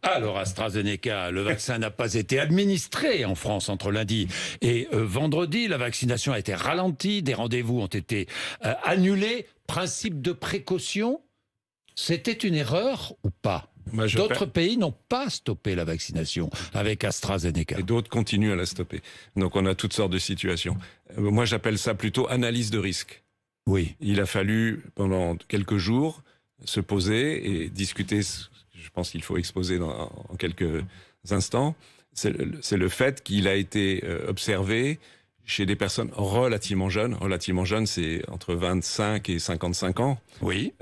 Alors AstraZeneca, le vaccin n'a pas été administré en France entre lundi et vendredi. La vaccination a été ralentie, des rendez-vous ont été annulés. Principe de précaution, c'était une erreur ou pas? D'autres pays n'ont pas stoppé la vaccination avec AstraZeneca. Et d'autres continuent à la stopper. Donc on a toutes sortes de situations. Moi j'appelle ça plutôt analyse de risque. Oui. Il a fallu pendant quelques jours se poser et discuter. Je pense qu'il faut exposer en quelques instants. C'est le fait qu'il a été observé chez des personnes relativement jeunes. Relativement jeunes, c'est entre 25 et 55 ans. Oui.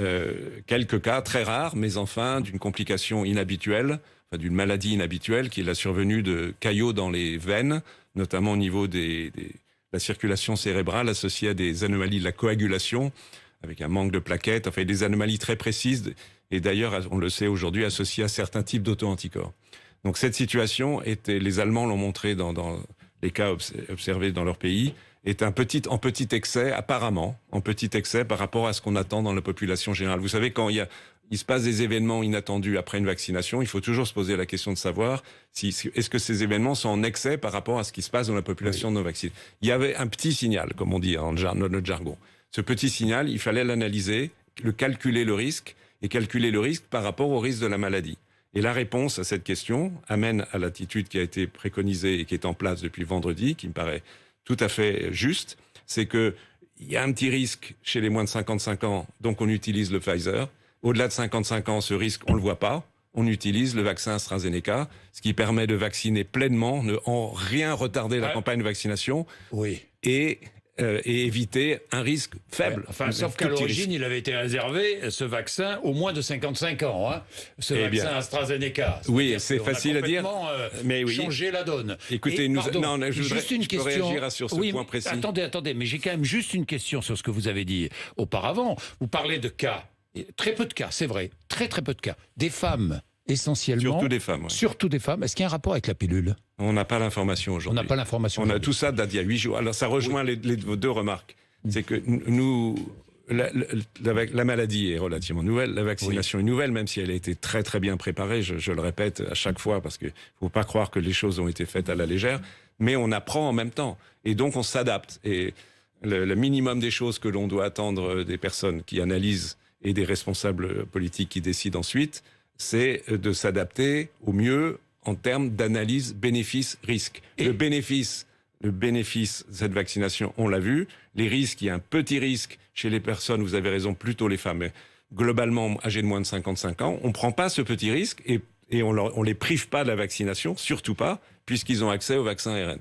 Quelques cas très rares, mais enfin d'une complication inhabituelle, enfin, d'une maladie inhabituelle, qui est la survenue de caillots dans les veines, notamment au niveau de la circulation cérébrale associée à des anomalies de la coagulation, avec un manque de plaquettes, enfin des anomalies très précises, et d'ailleurs, on le sait aujourd'hui, associées à certains types d'auto-anticorps. Donc cette situation, les Allemands l'ont montré dans les cas observés dans leur pays, est en petit excès, apparemment, en petit excès par rapport à ce qu'on attend dans la population générale. Vous savez, quand il se passe des événements inattendus après une vaccination, il faut toujours se poser la question de savoir est-ce que ces événements sont en excès par rapport à ce qui se passe dans la population non vaccinée. Il y avait un petit signal, comme on dit dans notre jargon. Ce petit signal, il fallait l'analyser, calculer le risque, et calculer le risque par rapport au risque de la maladie. Et la réponse à cette question amène à l'attitude qui a été préconisée et qui est en place depuis vendredi, qui me paraît tout à fait juste, c'est que il y a un petit risque chez les moins de 55 ans, donc on utilise le Pfizer. Au-delà de 55 ans, ce risque, on le voit pas. On utilise le vaccin AstraZeneca, ce qui permet de vacciner pleinement, ne en rien retarder la campagne de vaccination. Oui. Et éviter un risque faible. Ouais, enfin, sauf qu'à l'origine, il avait été réservé, ce vaccin, aux moins de 55 ans. Hein, ce vaccin AstraZeneca. Oui, c'est facile à dire. Mais oui. Changer la donne. Écoutez, je peux réagir sur ce point précis. Attendez, mais j'ai quand même juste une question sur ce que vous avez dit auparavant. Vous parlez de cas. Très peu de cas, c'est vrai. Très peu de cas. Des femmes, essentiellement. Surtout des femmes. Ouais. Surtout des femmes. Est-ce qu'il y a un rapport avec la pilule? On n'a pas l'information aujourd'hui. On n'a pas l'information. On a tout ça date d'il y a 8 jours. Alors ça rejoint vos deux remarques. C'est que nous, la maladie est relativement nouvelle, la vaccination est nouvelle, même si elle a été très très bien préparée, je le répète à chaque fois, parce qu'il ne faut pas croire que les choses ont été faites à la légère, mais on apprend en même temps. Et donc on s'adapte. Et le minimum des choses que l'on doit attendre des personnes qui analysent et des responsables politiques qui décident ensuite, c'est de s'adapter au mieux en termes d'analyse bénéfice-risque. Le bénéfice de cette vaccination, on l'a vu. Les risques, il y a un petit risque chez les personnes, vous avez raison, plutôt les femmes, mais globalement âgées de moins de 55 ans. On ne prend pas ce petit risque et on les prive pas de la vaccination, surtout pas, puisqu'ils ont accès au vaccin ARN.